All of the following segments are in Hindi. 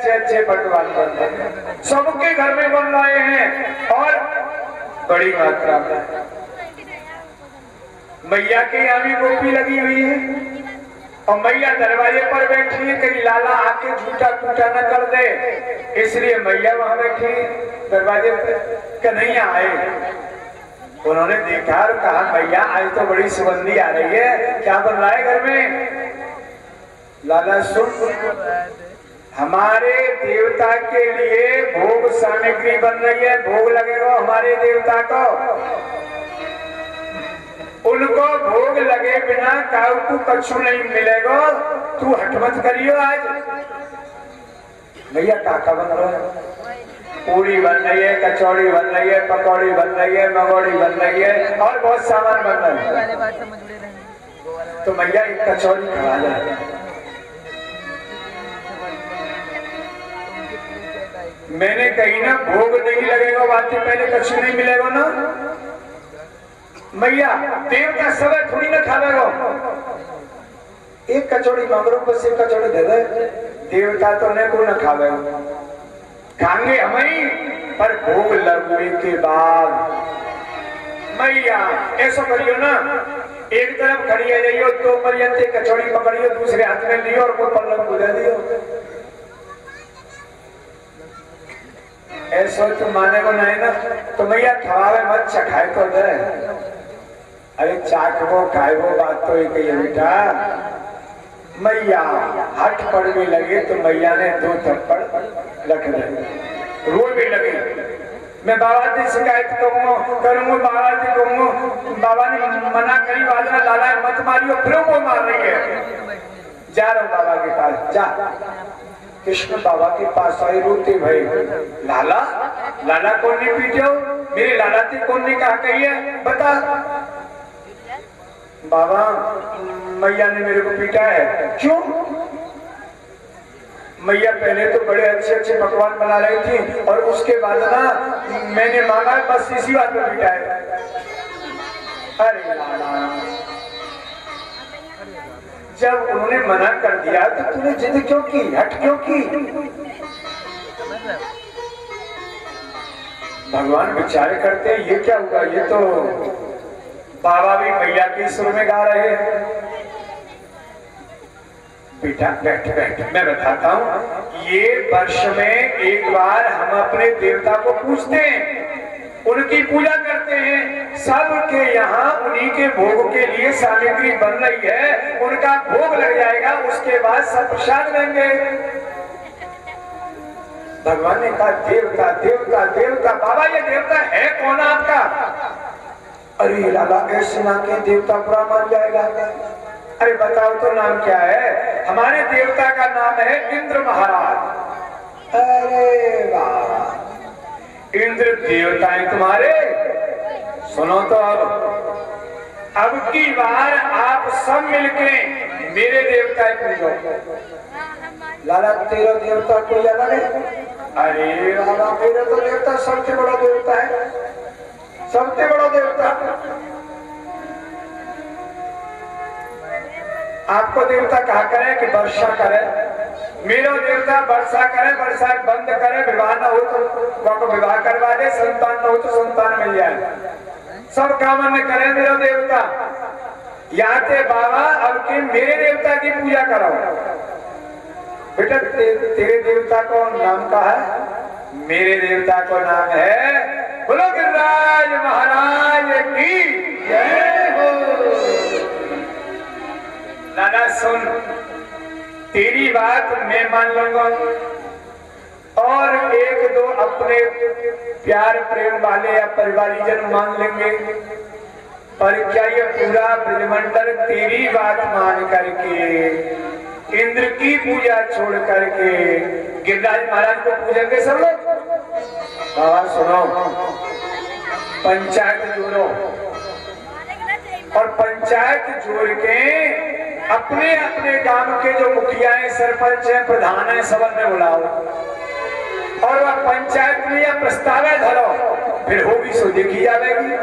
अच्छे अच्छे पकवान बन रहे हैं, सबके घर में बन रहे हैं और बड़ी मात्रा में। मैया के यहाँ भी गोपी लगी हुई है और मैया दरवाजे पर बैठी है, कहीं लाला आके झूठा टूटा न कर दे, इसलिए मैया वहां बैठी दरवाजे पे। कन्हैया आए, उन्होंने देखा और कहा मैया आज तो बड़ी सुगंधी आ रही है, क्या बन रहा है घर में? लाला सुन, हमारे देवता के लिए भोग सामग्री बन रही है, भोग लगेगा हमारे देवता को, उनको भोग लगे बिना काऊ को कछु नहीं मिलेगा, तू हट मत करियो। आज भैया काका बन रहा है, पूरी बन रही है, कचौड़ी बन रही है, पकौड़ी बन रही है, मगोड़ी बन रही है और बहुत सामान बन रहा है। तो भैया एक कचौड़ी खा जाए। मैंने कही ना भोग नहीं लगेगा, बात पहले कछु नहीं मिलेगा ना। मैया देवता सब थोड़ी ना खावेगा, एक कचौड़ी मांगरो बस एक कचौड़ी दे दे, देवता तो नहीं को ना खावेगा, खाएंगे हम ही, पर भोग लगने के बाद। मैया ऐसा करियो ना, एक तरफ खड़ी है जाइयो, दो पर्यंत कचौड़ी पकड़ियो, दूसरे हाथ में लियो और कोई पल्लव को दे दियो। ऐसा तो माने को नहीं ना, तो मैया खवावे मत, चखाए तो दे। अरे चाखबो खाएबो बात तो एक ही है बेटा। मैया हट पड़ने लगे तो मैया ने दो थप्पड़ रख दे, रो भी लगे। मैं बाबा की शिकायत करूंगा, बाबा जी कहूंगा, बाबा ने मना करी, बाजना लाला मत मारियो, फिर वो मार रही है। जा रहा हूँ बाबा के पास, जा। कृष्ण बाबा के पास आई, रोते भाई, लाला लाला कौन ने पीटे हो, मेरे लाला थी कौन ने कहा कही है, बता। बाबा मैया ने मेरे को पीटा है। क्यों? मैया पहले तो बड़े अच्छे अच्छे पकवान बना रही थी और उसके बाद ना मैंने मांगा, बस इसी बात में पीटा है। अरे लाला, जब उन्होंने मना कर दिया तो तूने जिद क्यों की, हट क्यों की? भगवान विचार करते ये क्या हुआ, ये तो बाबा भी मैया के सुर में गा रहे हैं। बेटा बैठ बैठ, मैं बताता हूँ, ये वर्ष में एक बार हम अपने देवता को पूजते हैं, उनकी पूजा करते हैं, सबके यहाँ उन्हीं के भोग के लिए सामग्री बन रही है, उनका भोग लग जाएगा, उसके बाद सब प्रसाद लेंगे। भगवान ने कहा देवता देवता देवता, बाबा ये देवता है कौन आपका? अरे लाला ऐसे ना के देवता पूरा मान जाएगा। अरे बताओ तो नाम क्या है? हमारे देवता का नाम है इंद्र महाराज। अरे वाह, इंद्र देवता है तुम्हारे? सुनो तो अब की बार आप सब मिलके मेरे देवता पूजो। लाला तेरा देवता कोई अलग है? अरे लाला मेरा तो देवता सबसे बड़ा देवता है, सबसे बड़ा देवता। आपको देवता कहा करे कि वर्षा करे, मेरा देवता वर्षा करे, वर्षा बंद करे, विवाह न हो तो विवाह करवा दे, संतान न हो तो संतान मिल जाए, सब कामना करे मेरा देवता। याते बाबा अब के मेरे देवता की पूजा कराओ। बेटा तेरे देवता को नाम का है? मेरे देवता को नाम है, बोलो गिरिराज महाराज की जय हो। लाला सुन, तेरी बात मैं मान लूंगा और एक दो अपने प्यार प्रेम वाले या परिवारी जन मान लेंगे, पर क्या ये पूरा ब्रह्मंडल तेरी बात मान करके, इंद्र की पूजा छोड़ करके गिरिराज महाराज को पूजेंगे सब लोग? बाबा सुनो, पंचायत जोड़ो और पंचायत जोड़ के अपने अपने गांव के जो मुखिया हैं, सरपंच हैं, प्रधान हैं, सबन में बुलाओ और वह पंचायत में यह प्रस्ताव धरो, फिर होगी सो देखी जाएगी।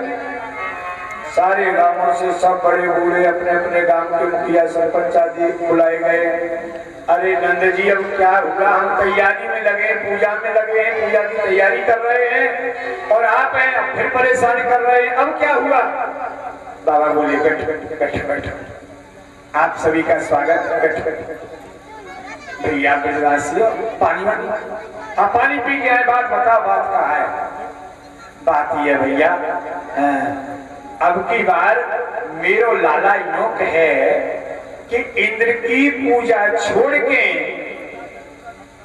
सारे गांवों से सब बड़े बूढ़े अपने अपने गांव के मुखिया सरपंच आदि बुलाए गए। अरे नंद जी अब क्या होगा, हम तैयारी में लगे, पूजा में लगे हैं, पूजा की तैयारी कर रहे हैं और आप हैं फिर परेशान कर रहे हैं, अब क्या हुआ? बाबा बोले बैठो, आप सभी का स्वागत, बैठो। भैया ब्रजवासियों पानी हाँ पानी पी गया है, बात बताओ, बात कहाँ है? बात ये भैया, अब की बार मेरो लाला यूं कहे कि इंद्र की पूजा छोड़ के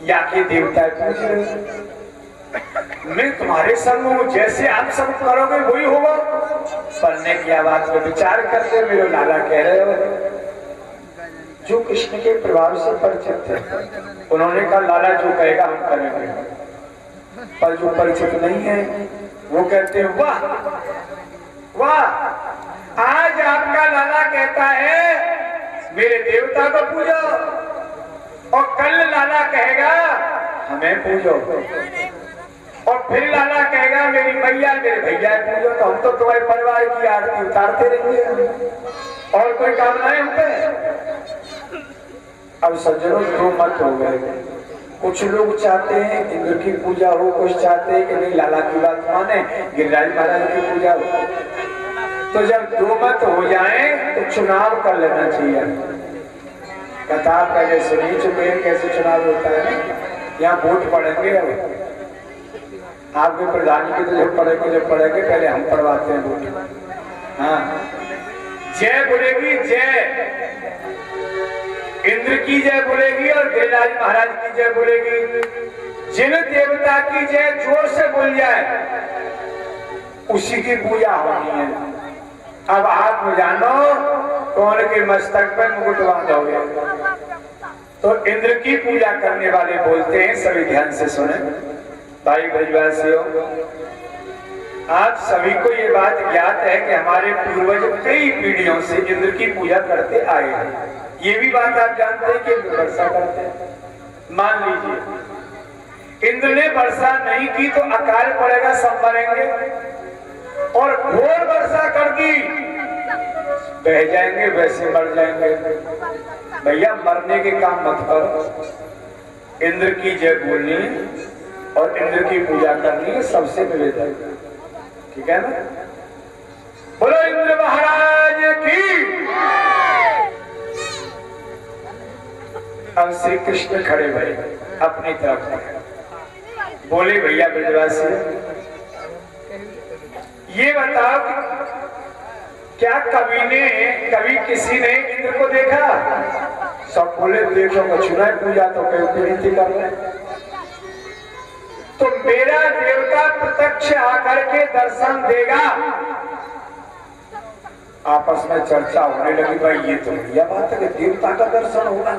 या के देवता पूज रहे, मैं तुम्हारे संग हूं, जैसे आप सब करोगे वही होगा। पढ़ने की बात में विचार करते मेरे लाला कह रहे हो जो कृष्ण के प्रभाव से परिचित थे, उन्होंने कहा लाला जो कहेगा हम करेंगे। पर जो परिचित नहीं है वो कहते हैं वाह वाह, आज आपका लाला कहता है मेरे देवता को पूजो और कल लाला कहेगा हमें पूजो और फिर लाला कहेगा मेरी मैया मेरे भैया पूजो, तो हम तो तुम्हारे परिवार की आरती उतारते रहेंगे और कोई काम नहीं हम पे। अब सज्जनों दो मत हो गए, कुछ लोग चाहते हैं इंद्र की पूजा हो, कुछ चाहते हैं कि नहीं लाला की बात माने गिरिराज महाराज की पूजा हो। तो जब दो मत हो जाए तो चुनाव कर लेना चाहिए। कथा पहले सुनी चुके हैं कैसे चुनाव होता है, यहाँ वोट पड़ेंगे, आपके प्रधान की तो जब पढ़ेंगे पहले हम पढ़वाते हैं वोट। हाँ जय बोलेगी, जय इंद्र की जय बोलेगी और गिरिराज महाराज की जय बोलेगी। जिन देवता की जय जोर से बोल जाए उसी की पूजा होनी है। अब आप जानो कौन के मस्तक पर मुकुट बांधोगे। तो इंद्र की पूजा करने वाले बोलते हैं, सभी ध्यान से सुने भाई ब्रजवासियों, आप सभी को ये बात ज्ञात है कि हमारे पूर्वज कई पीढ़ियों से इंद्र की पूजा करते आए हैं। ये भी बात आप जानते हैं कि इंद्र वर्षा करते हैं। मान लीजिए इंद्र ने वर्षा नहीं की तो अकाल पड़ेगा, सब मरेंगे, और घोर वर्षा कर दी बह जाएंगे, वैसे मर जाएंगे। भैया मरने के काम मत करो, इंद्र की जय बोलनी और इंद्र की पूजा करनी है, सबसे निवेदन, ठीक है ना? बोलो इंद्र महाराज की। अब श्री कृष्ण खड़े भरे अपनी तरफ बोले भैया ब्रजवासी ये बताओ क्या कभी किसी ने इंद्र को देखा? सब बोले देखो कछुना पूजा तो कहीं कर रहे। तो मेरा देवता प्रत्यक्ष आकर के दर्शन देगा। आपस में चर्चा होने लगी, भाई ये तो बढ़िया बात है कि देवता का दर्शन होगा,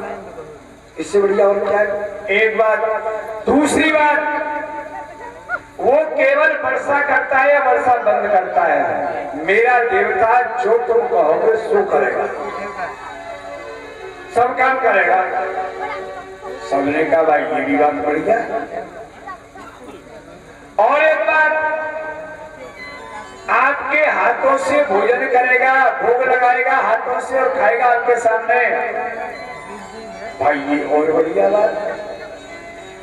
इससे बढ़िया और क्या है? एक बात। दूसरी बात, वो केवल वर्षा करता है या वर्षा बंद करता है? मेरा देवता जो तुम कहोगे सो करेगा, सब काम करेगा। सबने कहा भाई ये भी बात बढ़िया। और एक बात, आपके हाथों से भोजन करेगा, भोग लगाएगा हाथों से और खाएगा आपके सामने। भाई ये और बढ़िया बात।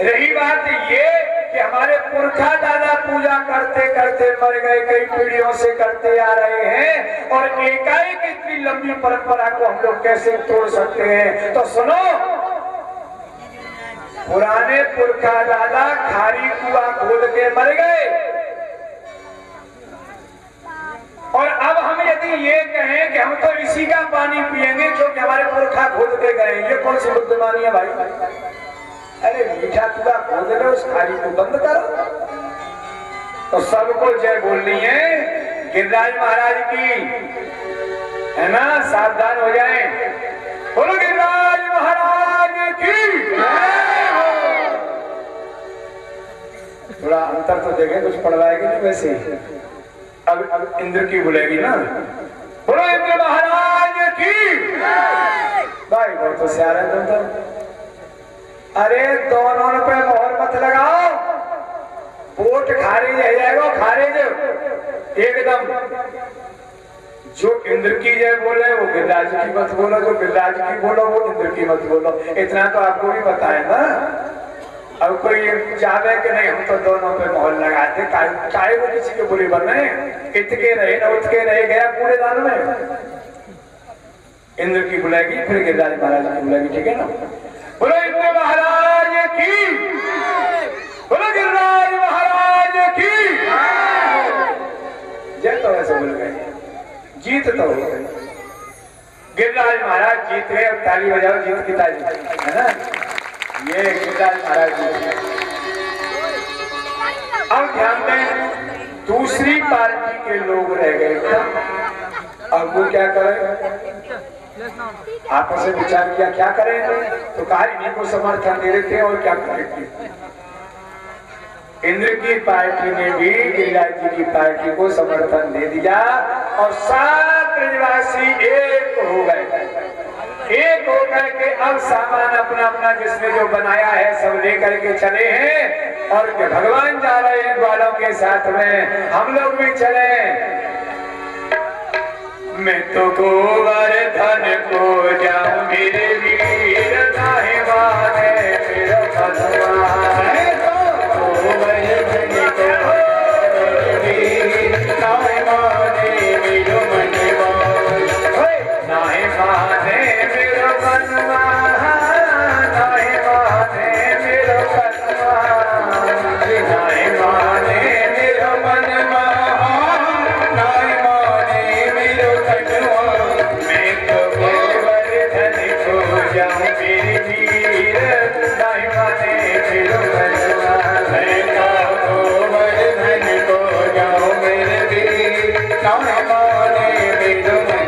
रही बात ये कि हमारे पुरखा दादा पूजा करते करते मर गए, कई पीढ़ियों से करते आ रहे हैं, और एकाएक इतनी लंबी परंपरा को हम लोग कैसे तोड़ सकते हैं? तो सुनो, पुराने पुरखा दादा खारी कुआं खोद के मर गए, और अब हम यदि ये कहें कि हम तो इसी का पानी पिएंगे जो कि हमारे पुरखा खोद के गए, ये कौन सी बुद्धिमानी है भाई? अरे मीठा कुआं खोद लो, उस खारी को बंद करो। तो सबको जय बोलनी है गिरिराज महाराज की, है ना? सावधान हो जाएं। बोलो गिरिराज महाराज की। थोड़ा अंतर तो देखें, कुछ पढ़वाएगी नहीं वैसे। अब इंद्र की बुलेगी ना, बोलो इंद्र महाराज की। भाई बहुत तो होशियार है तुम तो। अरे दोनों पे मोहर मत लगाओ, वोट खारिज हो जाएगा, खारिज एकदम। जो इंद्र की जय बोले वो गिरिराज की मत बोलो, जो गिरिराज की बोलो वो इंद्र की मत बोलो। इतना तो आपको भी पता है ना। अब कोई जावे कि नहीं हम तो दोनों पे मोहर लगाते, चाहे वो किसी के बुरी बने, इतके रहे न उतके रहे, गया कूड़ेदान में। इंद्र की बुलाएगी फिर गिरिराज महाराज की बुलाएगी, ठीक है ना। बोलो इंद्र महाराज की, बोलो गिरिराज महाराज की जय। तो ऐसे बोल गए, जीत तो हो गई। गिरिराज महाराज जीत गए। अब ताली बजाओ जीत की ताली, है ना। ये गिरिराज महाराज जी। अब ध्यान दें, दूसरी पार्टी के लोग रह गए थे। अब वो क्या करें, आपस में विचार किया क्या करें, तो कहा इन्हीं को समर्थन दे देते हैं और क्या करेंगे। इंद्र की पार्टी ने भी गिरिराज जी की पार्टी को समर्थन दे दिया और सात ब्रजवासी एक हो गए। एक होकर के अब सामान अपना अपना जिसने जो बनाया है सब लेकर के चले हैं और भगवान जा रहे हैं ग्वालों के साथ में, हम लोग भी चले। मैं तो गोवर्धन को जाऊं मेरे वीर, नाहे माने मेरा भगवान। गोवर्धन को वीर, नाहे माने मेरा मनवान, नाहे माने मेरा मनवान, नाहे माने मेरा मनवान, नाहे माने मेरा मनवान, नाहे माने मेरा मनवान। मैं तो गोवर्धन को जाऊं मेरे वीर, नाहे माने मेरा मनवान। मैं तो गोवर्धन को जाऊं मेरे वीर, नाहे माने मेरा मनवान।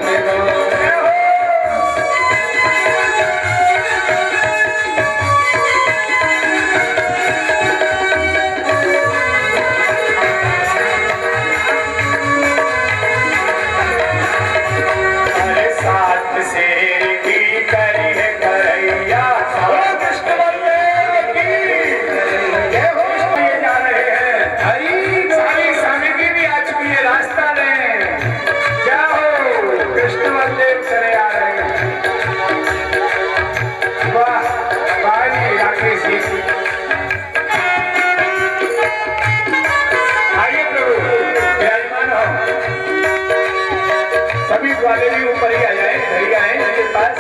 सभी वाले भी ऊपर ही आ जाए, इधर आए मेरे पास।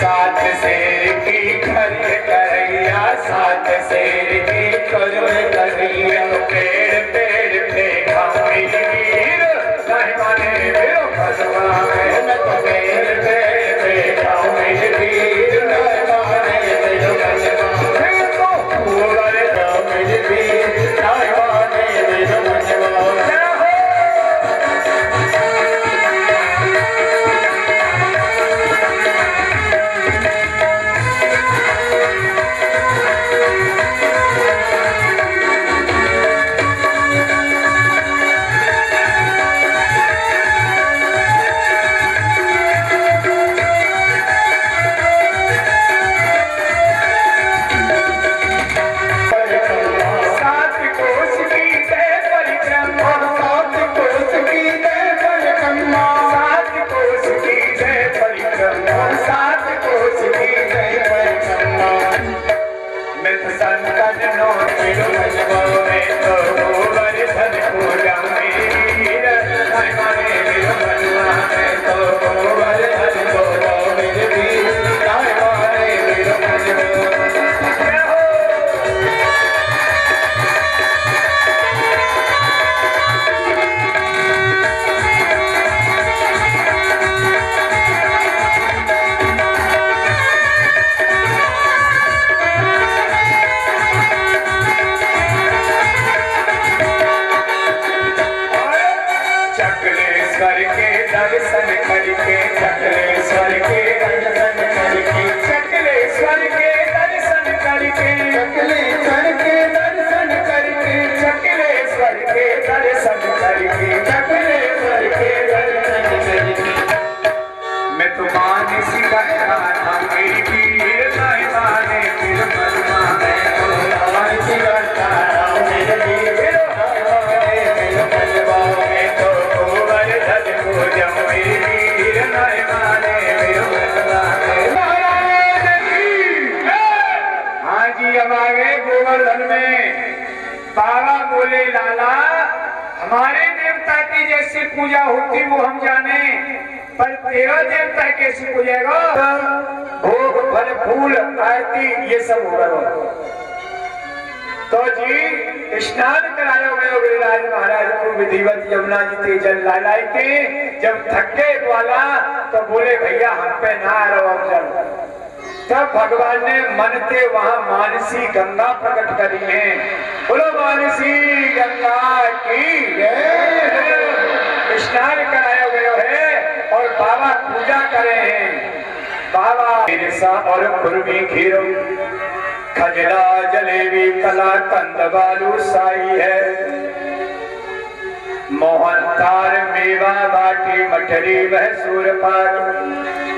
सात शेर की खरी करैया, सात शेर की खरी करैया, पेड़ पेड़ पे खाऊंगी वीर, नहीं माने मेरो भगवान। मैं तो पेड़ पेड़ पे खाऊंगी वीर, नहीं माने मेरो भगवान। मैं तो गोवर्धन वीर, नहीं माने मेरो भगवान। गोवर्धन में बाबा बोले लाला हमारे देवता की जैसी पूजा होती वो हम जाने, पर तेरा देवता कैसे पूजेगा? भोग फल फूल आरती ये सब होगा। तो जी स्नान कराया गया गिरिराज महाराज को विधिवत यमुना जी के जल लाई के। जब थके ग्वाला तो बोले भैया हम पे ना आ रहा जल। तब भगवान ने मन के वहां मानसी गंगा प्रकट करी है। बोलो मानसी गंगा की स्नान कराया गया है और बाबा पूजा करे हैं। बाबा बिरसा और कुर्मी खीरो खजरा जलेबी कला कंद बालू साई है। मोहन तार मेवा बाटी मठरी भैंसूर पाक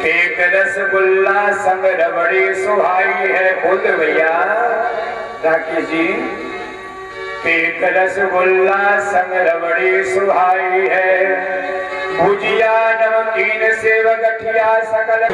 केक रसगुल्ला संग रबड़ी सुहाई है। बोल भैया राकेश जी केक रसगुल्ला संग रबड़ी सुहाई है। भुजिया नमकीन सेव गठिया सकल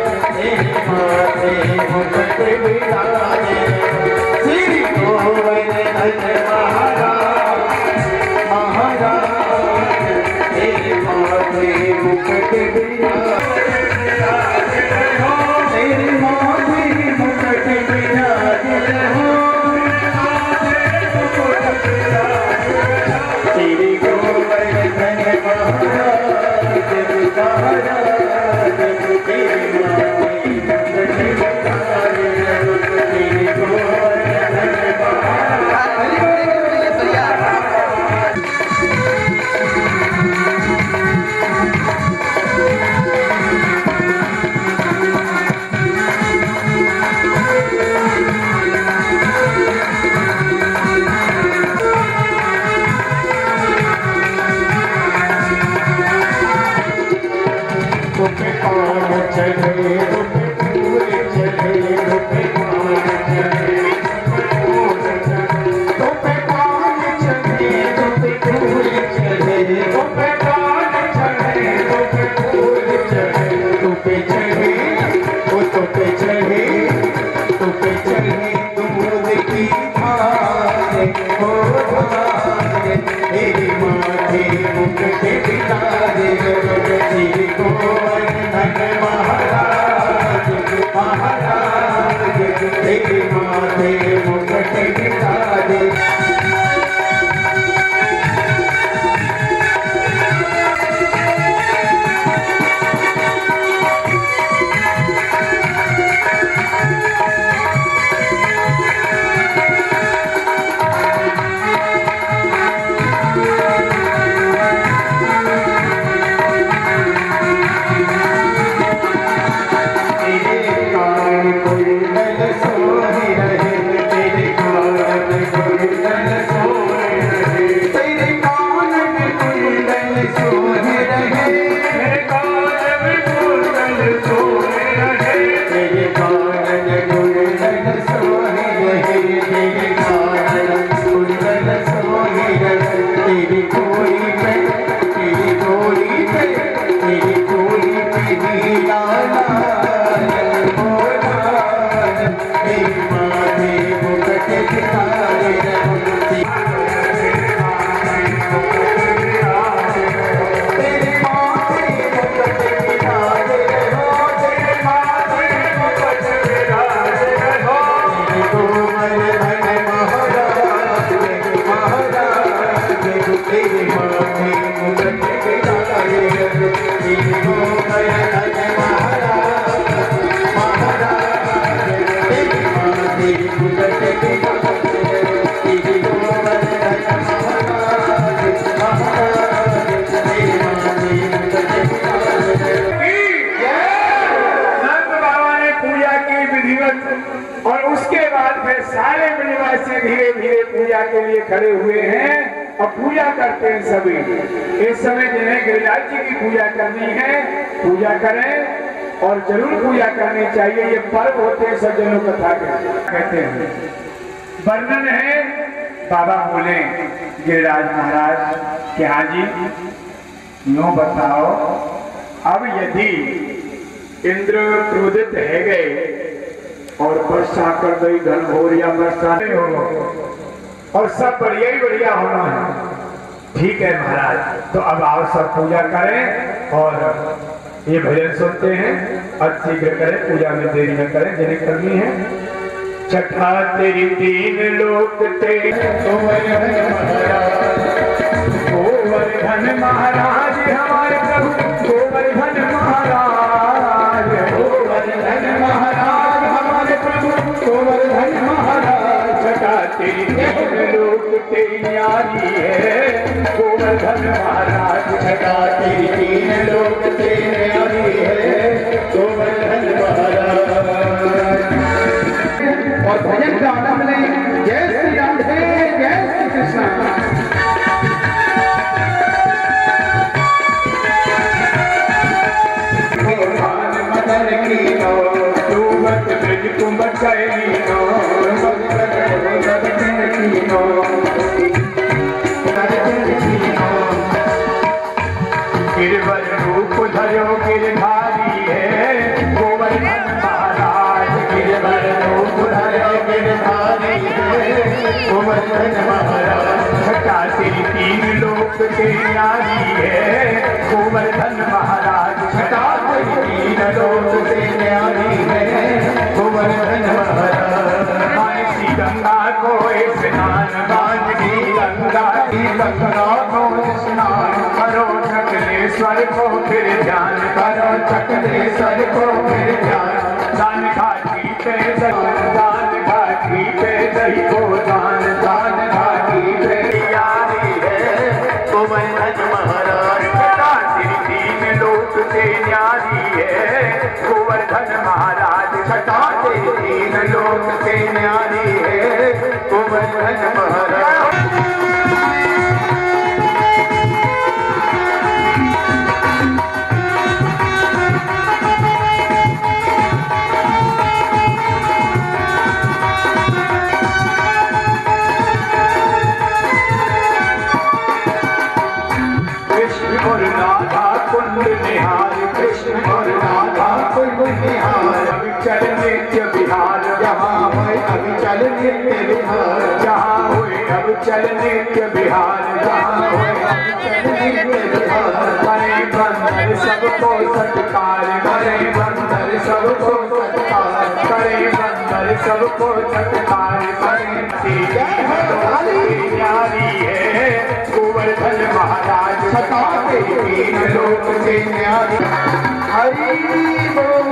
और उसके बाद फिर सारे ब्रजवासी धीरे धीरे पूजा के लिए खड़े हुए हैं और पूजा करते हैं सभी। इस समय जिन्हें गिरिराज जी की पूजा करनी है पूजा करें और जरूर पूजा करनी चाहिए। ये पर्व होते हैं सज्जनों कथा कहते हैं। वर्णन है बाबा बोले गिरिराज महाराज कि हाँ जी नो बताओ, अब यदि इंद्र क्रोधित है गए और वर्षा कर गई घनघोर या वर्षा नहीं हो और सब बढ़िया ही बढ़िया होना है। ठीक है महाराज, तो अब आओ सब पूजा करें और ये भजन सुनते हैं। अच्छी करें, पूजा में देरी न करें, जिन्हें करनी है। छठा तेरी तीन लोक तेरे गोवर्धन महाराज, हमारे प्रभु गोवर्धन महाराज, गोवर्धन महाराज, हमारे प्रभु गोवर्धन महाराज। छठा तेरी तीन लोक तेरी न्यारी है गोवर्धन महाराज, छठा तेरी तीन लोक तेरी न्यारी है गोवर्धन महाराज। और भजन का आनंद लें। जय श्री राधे, जय श्री कृष्ण। मदन कीनो डूबत ब्रज कुंभ कैलीनो, गिरवर रूप धरो गिरधारी है गोवर्धन महाराज, गिरवर रूप धरो गिरधारी है गोवर्धन महाराज। छठा तेरी तीन लोक के न्यारी है गोवर्धन महाराज, छठा तेरी तीन लोक के न्यारी है गोवर्धन महाराज। मानसी गंगा को स्नान, मानसी गंगा को स्नान करो, चकलेश्वर को फिर ध्यान करो, चकलेश्वर को फिर ध्यान। दान घाटी पे दान घाटी पे दही को दान, दान घाटी पे यारी है गोवर्धन महाराज। छठा तेरी तीन लोक से न्यारी है गोवर्धन महाराज, छठा तेरी तीन लोक से न्यारी है गोवर्धन महाराज। चल नित्य विहार जहाँ हुए, अब चल नित्य विहार जहाँ हुए, अब चल नित्य विहार जहाँ हुए, अब चल नित्य विहार। करे बंदर सबको सत्कार, करे बंदर सबको सत्कार, करे बंदर सबको सत्कार। न्यारी है गोवर्धन महाराज, छठा तेरी तीन लोक से न्यारी। हरि बोल।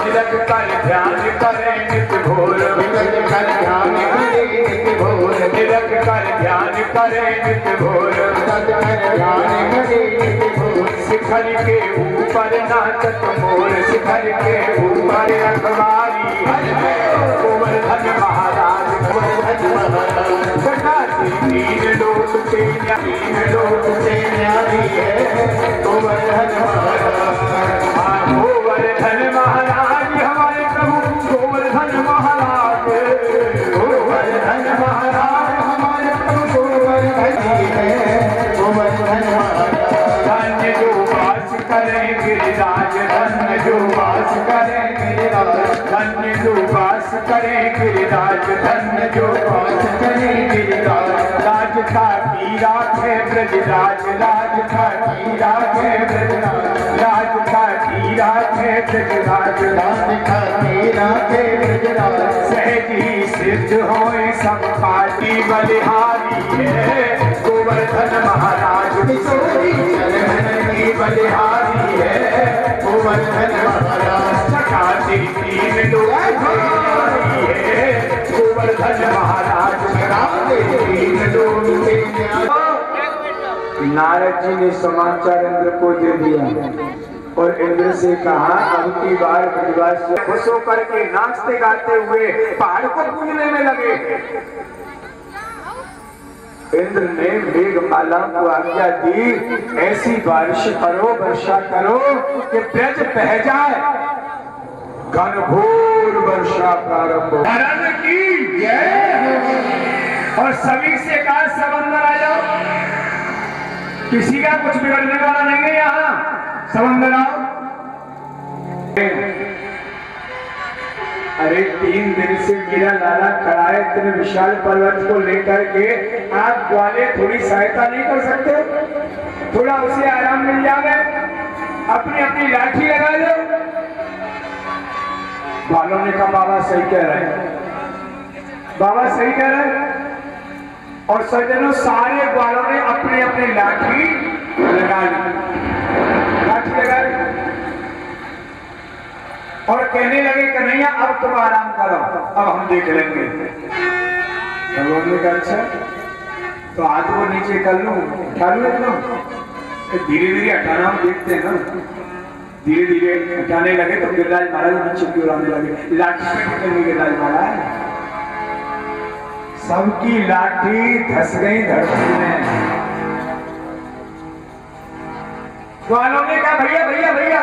तिलक कर ध्यान करें नित भोर, तिलक कर ध्यान करें नित भोर, तिलक कर ध्यान करें नित भोर, ध्यान करें नित भोर। शिखर के ऊपर नाचत मोर, शिखर के ऊपर रखवारी है गोवर्धन महाराज, गोवर्धन महाराज। छठा तीन लोक से न्यारी है गोवर्धन महाराज। गोवर्धन महाराज, हमारे प्रभु गोवर्धन महाराज, गोवर्धन महाराज, हमारे प्रभु गोवर्धन है गोवर्धन महाराज। धन्य जो वास करें गिरिराज, धन्य जो वास करें गिरिराज, धन्य जो वास करें गिरिराज, धन्य जो वास करें गिरिराज। राज का की राखे ब्रजराज, राज का की राखे ब्रजराज, राज का की राखे ब्रजराज, राज का की राखे ब्रजराज। सहज ही सिद्ध होए सब पाटी बलिहारी है गोवर्धन महाराज, किशोरी चरण की बलिहारी है गोवर्धन महाराज। छठा तेरी तीन लोक है गोवर्धन महाराज, छठा तेरी तीन लोक से न्यारी। नारद जी ने समाचार इंद्र को दे दिया। और इंद्र से कहा अब की बार ब्रजवासी खुश होकर के नाचते गाते हुए पहाड़ को पूजने में लगे। इंद्र ने मेघमाला को आज्ञा दी, ऐसी बारिश करो, वर्षा करो कि ब्रज बह जाए। घनघोर वर्षा प्रारंभ हो की और सभी से कहा सब अंदर आ जाओ, किसी का कुछ बिगड़ने वाला नहीं है, यहाँ सब अंदर आओ। अरे 3 दिन से मेरा लाला खड़ा है इतने विशाल पर्वत को लेकर के, आप ग्वाले थोड़ी सहायता नहीं कर सकते? थोड़ा उसे आराम मिल जाए, अपनी अपनी लाठी लगा लो। ग्वालों ने कहा बाबा सही कह रहे हैं, बाबा सही कह रहे हैं। और सज्जनों सारे ग्वालों ने अपनी अपनी लाठी लगा ली, लाठी लगा ली और कहने लगे कन्हैया अब तुम आराम करो, अब हम देख लेंगे। भगवान ने कहा अच्छा तो हाथ को नीचे कर लूं, उठा लूं इतना? धीरे धीरे हटाना हम देखते हैं ना। धीरे धीरे हटाने लगे तो गिरिराज महाराज नीचे की ओर आने लगे। लाठी पे पकड़े गिरिराज महाराज, सबकी लाठी धस गई धरती में। ग्वालों ने कहा भैया भैया भैया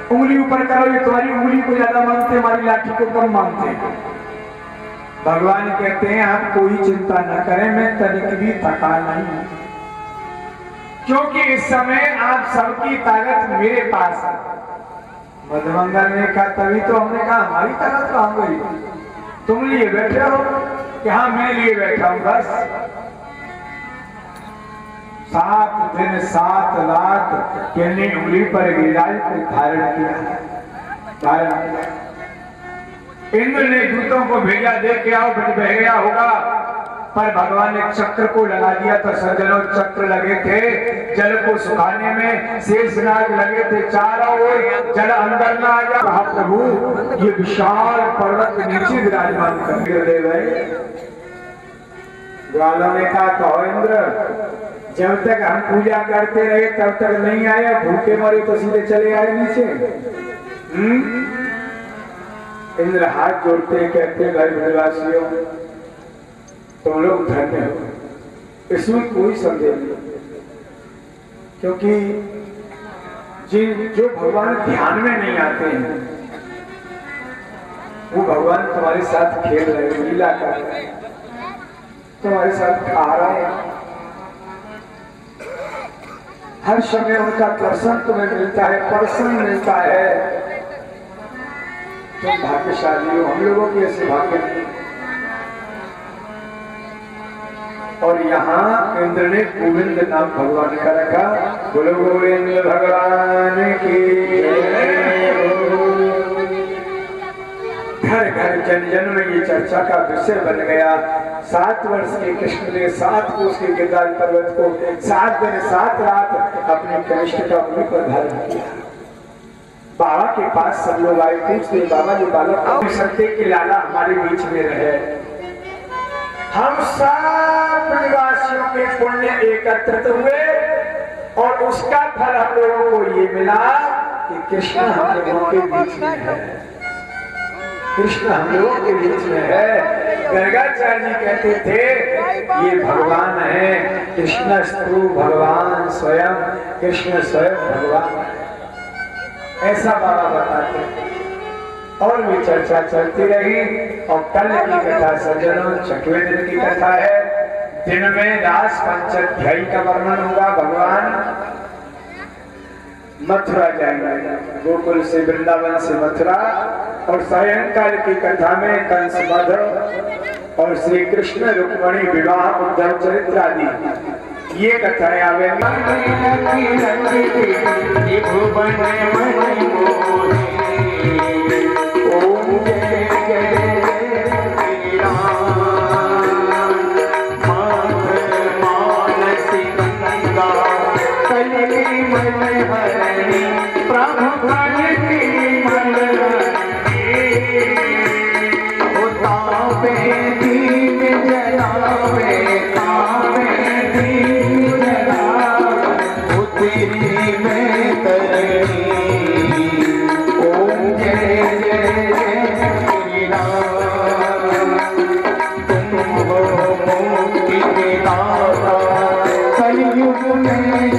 उंगली ऊपर करो, ये तुम्हारी उंगली को ज्यादा मानते, हमारी लाठी को कम मानते। भगवान कहते हैं आप कोई चिंता न करें, मैं तनिक भी थका नहीं, क्योंकि इस समय आप सबकी ताकत मेरे पास है। मधुमंगल ने कहा तभी तो हमने कहा हमारी ताकत कहां गई, तुम लिए बैठे हो कि हाँ मैं लिए बैठा हूं बस। 7 दिन 7 रात कहने उंगली पर गिरिराज को धारण किया। इंद्र ने दूतों को भेजा, देख के आओ बह गया होगा, पर भगवान ने चक्र को लगा दिया। तो सज्जनों चक्र लगे थे जल को सुखाने में, शेषनाग लगे थे चारों ओर, जल अंदर ना आ जा। कहा प्रभु ये विशाल पर्वत नीचे विराजमान कर दे गए। ग्वालों ने कहा तो इंद्र जब तक हम पूजा करते रहे तब तक नहीं आया, भूखे मरे तो सीधे चले आए नीचे। इंद्र हाथ जोड़ते कहते भाई ब्रजवासियों तुम लोग धन्य हो, इसमें कोई संदेह नहीं, क्योंकि जो भगवान ध्यान में नहीं आते हैं वो भगवान तुम्हारे साथ खेल रहे हैं, लीला कर रहे हैं, तुम्हारे साथ खा रहे हैं। हर समय उनका दर्शन तुम्हें मिलता है, दर्शन मिलता है। तुम भाग्यशाली हो, हम लोगों की ऐसे भाग्य नहीं। और यहाँ इंद्र ने गोविंद नाम भगवान का रखा। बोलो गोविंद भगवान की। घर घर जन जन में ये चर्चा का विषय बन गया। 7 वर्ष के कृष्ण ने 7 कोस के गिरिराज पर्वत को 7 दिन 7 रात अपने कनिष्ठ का उंगली पर धारण किया। बाबा के पास सब लोग आए, पूछते बाबा जी बालक हो सकते कि लाला हमारे बीच में रहे। हम सब निवासियों के पुण्य एकत्रित हुए और उसका फल हम लोगों को ये मिला कि कृष्ण हम लोगों के बीच में है, कृष्ण हम लोगों के बीच में है। गर्गाचार्य जी कहते थे ये भगवान है, कृष्णस्तु भगवान स्वयं, कृष्ण स्वयं भगवान है, ऐसा बाबा बताते हैं। और भी चर्चा चलती रही। और कल की कथा सज्जनों 6वें दिन की कथा है। दिन में रास पंचाध्यायी का वर्णन होगा। भगवान मथुरा जाएंगे, गोकुल से वृंदावन से मथुरा। और सायंकाल की कथा में कंस वध और श्री कृष्ण रुक्मणी विवाह उद्धव चरित्र आदि ये कथाएं आवेंगी। तेरी में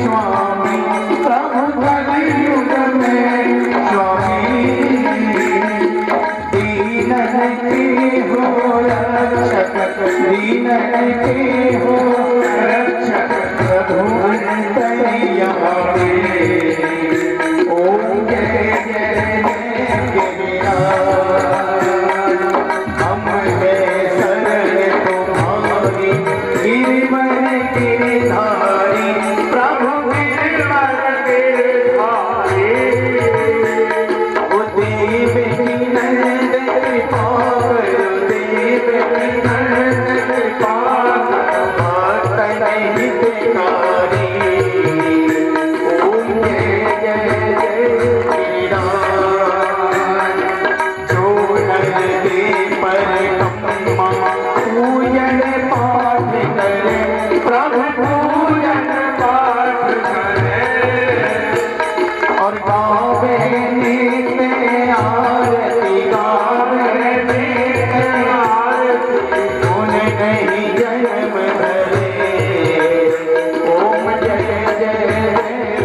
स्वामी प्रभु कलियुग में स्वामी दीन के हो रक्षक दीन के हो रक्षक प्रभु अंतर्यामी ओम जय जय गिरिधारी प्रभु गिरिवर गिरधारी देव की नंद कृपा देव की नंद कृपा भक्त नहीं बेकारी ओम जय जय जय गिरिराज जो नर के परिक्रमा पूजन पाठ करे प्रभु पूजन पाठ करे और गावे नित्य आरती गावे नित्य आरती उन नहीं जन्म धरे ओम जय जय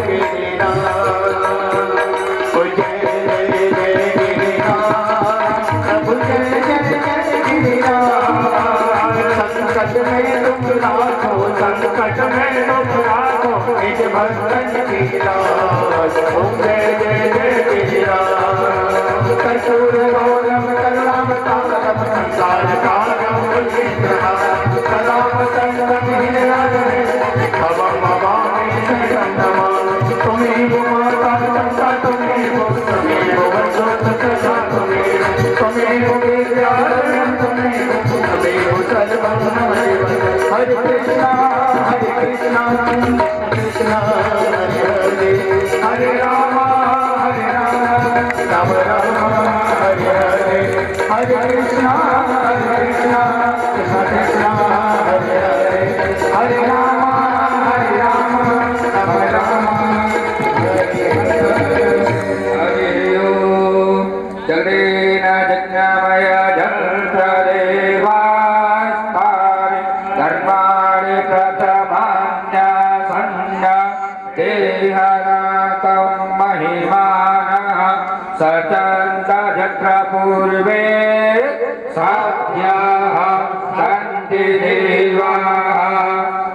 गिरिराज ओ जय जय गिरिराज प्रभु जय जय गिरिराज संकट में तुम राखो संकट में तुम राखो निज भक्तन की लाज ओम जय जय जय गिरिराज कर्पूर गौरम करुणावतारम संसार सागरम उल्लिखितम् सदाम संगम गिरिराज भवं भवामि शरणम् त्वमेव माता पिता त्वमेव वंशो तथा त्वमेव विद्याधरं त्वमेव सर्वं हरे कृष्णा कृष्णा हरे हरे हरे राम राम राम हरे हरे हरे कृष्णा कृष्णा कृष्णा हरे हरे हरे राम राम राम हरे हरे ओम जगदेन जज्ञामय जन्त्रदेवा धर्माणि प्रथमान्य सन्न्य देहनातं महिमानः सचन्त यत्र पूर्वे साध्याः सन्ति देवाः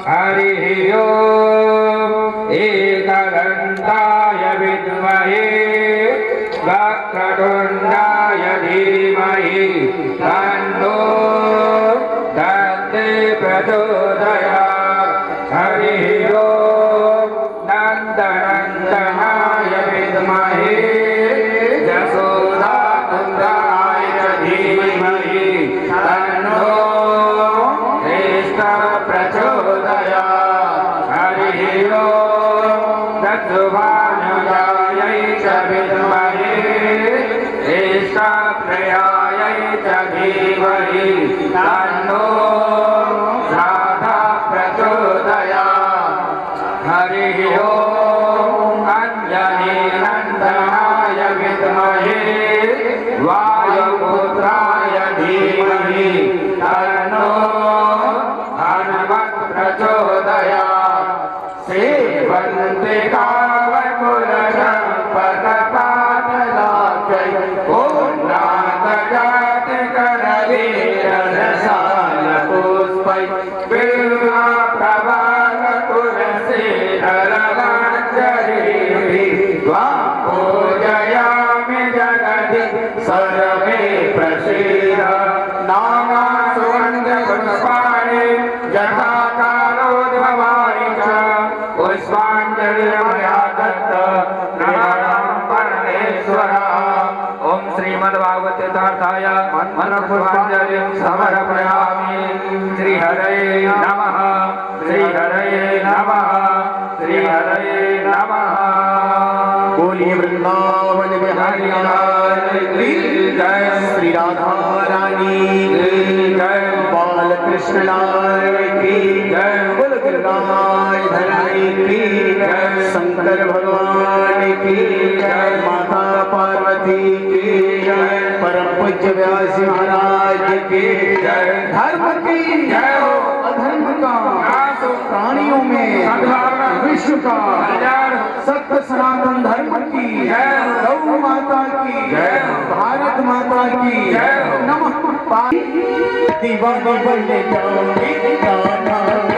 हरिः ओम् एकदन्ताय विद्महे वक्रतुण्डाय धीमहि तन्नो प्रचोदयात् हरिः ओम् नन्दनन्दनाय विद्महे यशोदानन्दाय धीमहि तन्नो कृष्णः प्रचोदयात् हरिः ओम् दक्षुभानुजायै च विद्महे कृष्णप्रियायै च धीमहि तन्नो हरिः ओम् अंजनीनन्दनाय विद्महे वायुपुत्राय धीमहि तन्नो हनुमत् प्रचोदयात् सेवन्ते कामकुलसम्पदपाटलाक्षै पूर्णान्तजातिकरवीररसालपुष्पै पूजयामि जगति सर्वे प्रसीद नाना सुगन्धपुष्पाणि यथा कालोद्भवानि च पुष्पाञ्जलिर्मया दत्त नमः परमेश्वर ओम श्रीमद्भागवते यथार्थाय मनपुष्पाञ्जलिं समर्पयामि श्रीहरये नमः श्रीहरये नमः श्रीहरये नमः बोलिए वृंदावन बिहारी लाल की जय श्री राधा रानी की जय बाल कृष्ण लाल की जय बोल गिरधारी धरणी की जय शंकर भगवान की जय माता पार्वती की जय परम पूज्य व्यास महाराज की जय धर्म की जय हो अधर्म का नाश प्राणियों में सद्भावना विश्व का कल्याण सत्य सनातन धर्म की जय गौ माता की जय भारत माता की जय नमः। दीवानी बन जाऊंगी